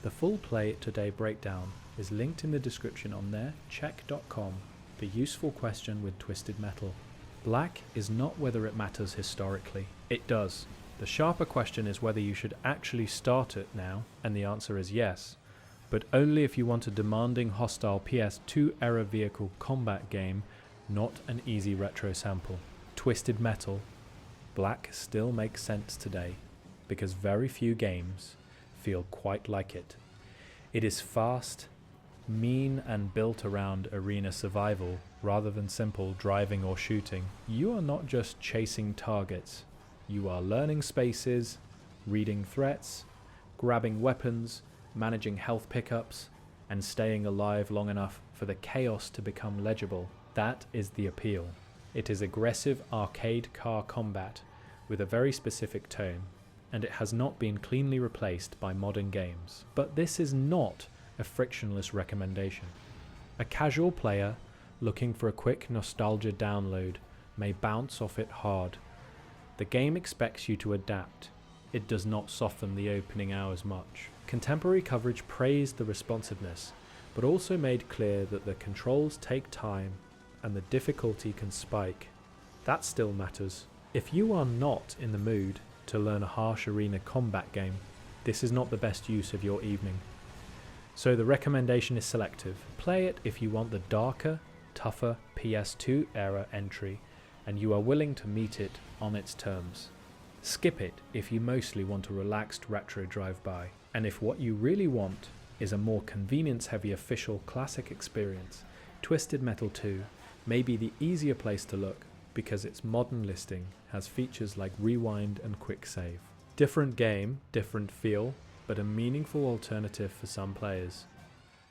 The full Play It Today breakdown is linked in the description on their check.com, the useful question with Twisted Metal. Black is not whether it matters historically. It does. The sharper question is whether you should actually start it now, and the answer is yes, but only if you want a demanding hostile PS2 era vehicle combat game, not an easy retro sample. Twisted Metal. Black still makes sense today, because very few games feel quite like it. It is fast, mean, and built around arena survival rather than simple driving or shooting. You are not just chasing targets, you are learning spaces, reading threats, grabbing weapons, managing health pickups, and staying alive long enough for the chaos to become legible. That is the appeal. It is aggressive arcade car combat with a very specific tone, and it has not been cleanly replaced by modern games. But this is not a frictionless recommendation. A casual player looking for a quick nostalgia download may bounce off it hard. The game expects you to adapt. It does not soften the opening hours much. Contemporary coverage praised the responsiveness, but also made clear that the controls take time and the difficulty can spike. That still matters. If you are not in the mood to learn a harsh arena combat game, this is not the best use of your evening. So the recommendation is selective. Play it if you want the darker, tougher PS2 era entry and you are willing to meet it on its terms. Skip it if you mostly want a relaxed retro drive-by, and if what you really want is a more convenience-heavy official classic experience, Twisted Metal 2 may be the easier place to look because its modern listing has features like rewind and quick save. Different game, different feel, but a meaningful alternative for some players.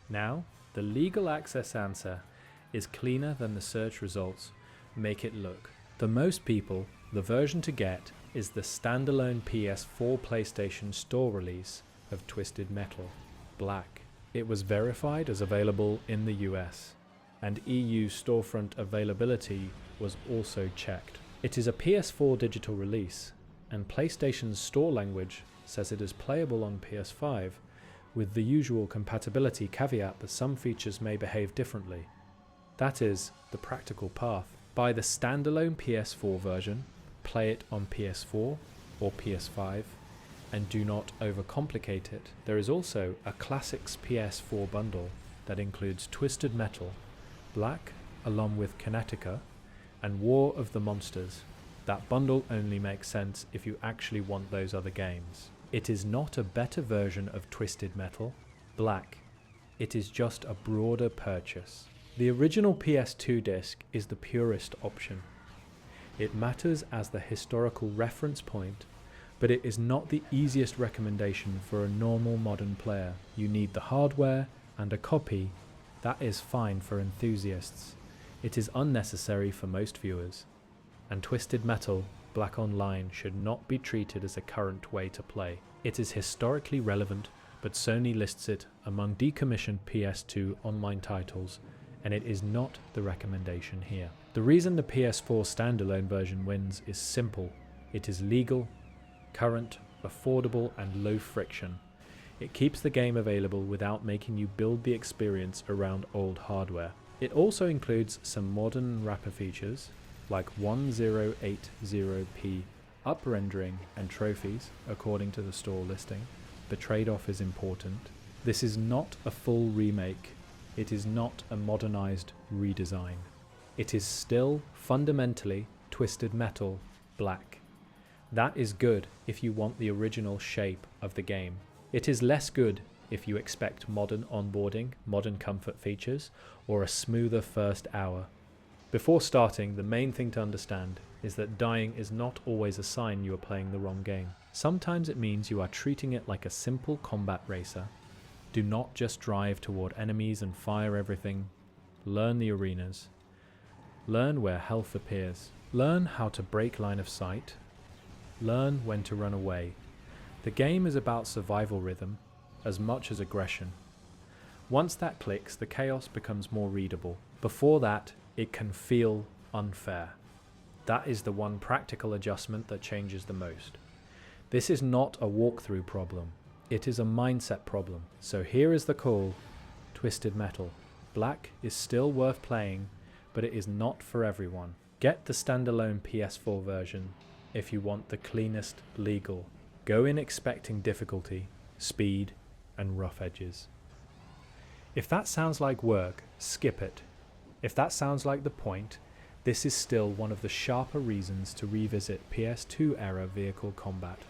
Now, the legal access answer is cleaner than the search results make it look. For most people, the version to get is the standalone PS4 PlayStation Store release of Twisted Metal, Black. It was verified as available in the US, and EU storefront availability was also checked. It is a PS4 digital release, and PlayStation's store language says it is playable on PS5, with the usual compatibility caveat that some features may behave differently. That is the practical path. Buy the standalone PS4 version, play it on PS4 or PS5, and do not overcomplicate it. There is also a Classics PS4 bundle that includes Twisted Metal, Black, along with Kinetica, and War of the Monsters. That bundle only makes sense if you actually want those other games. It is not a better version of Twisted Metal, Black. It is just a broader purchase. The original PS2 disc is the purist option. It matters as the historical reference point, but it is not the easiest recommendation for a normal modern player. You need the hardware and a copy. That is fine for enthusiasts. It is unnecessary for most viewers. And Twisted Metal, Black Online should not be treated as a current way to play. It is historically relevant, but Sony lists it among decommissioned PS2 online titles, and it is not the recommendation here. The reason the PS4 standalone version wins is simple. It is legal, current, affordable, and low friction. It keeps the game available without making you build the experience around old hardware. It also includes some modern wrapper features, like 1080p up-rendering and trophies, according to the store listing. The trade-off is important. This is not a full remake. It is not a modernized redesign. It is still fundamentally Twisted Metal Black. That is good if you want the original shape of the game. It is less good if you expect modern onboarding, modern comfort features, or a smoother first hour. Before starting, the main thing to understand is that dying is not always a sign you are playing the wrong game. Sometimes it means you are treating it like a simple combat racer. Do not just drive toward enemies and fire everything. Learn the arenas. Learn where health appears. Learn how to break line of sight. Learn when to run away. The game is about survival rhythm as much as aggression. Once that clicks, the chaos becomes more readable. Before that, it can feel unfair. That is the one practical adjustment that changes the most. This is not a walkthrough problem. It is a mindset problem. So here is the call, Twisted Metal. Black is still worth playing, but it is not for everyone. Get the standalone PS4 version if you want the cleanest legal. Go in expecting difficulty, speed, and rough edges. If that sounds like work, skip it. If that sounds like the point, this is still one of the sharper reasons to revisit PS2 era vehicle combat.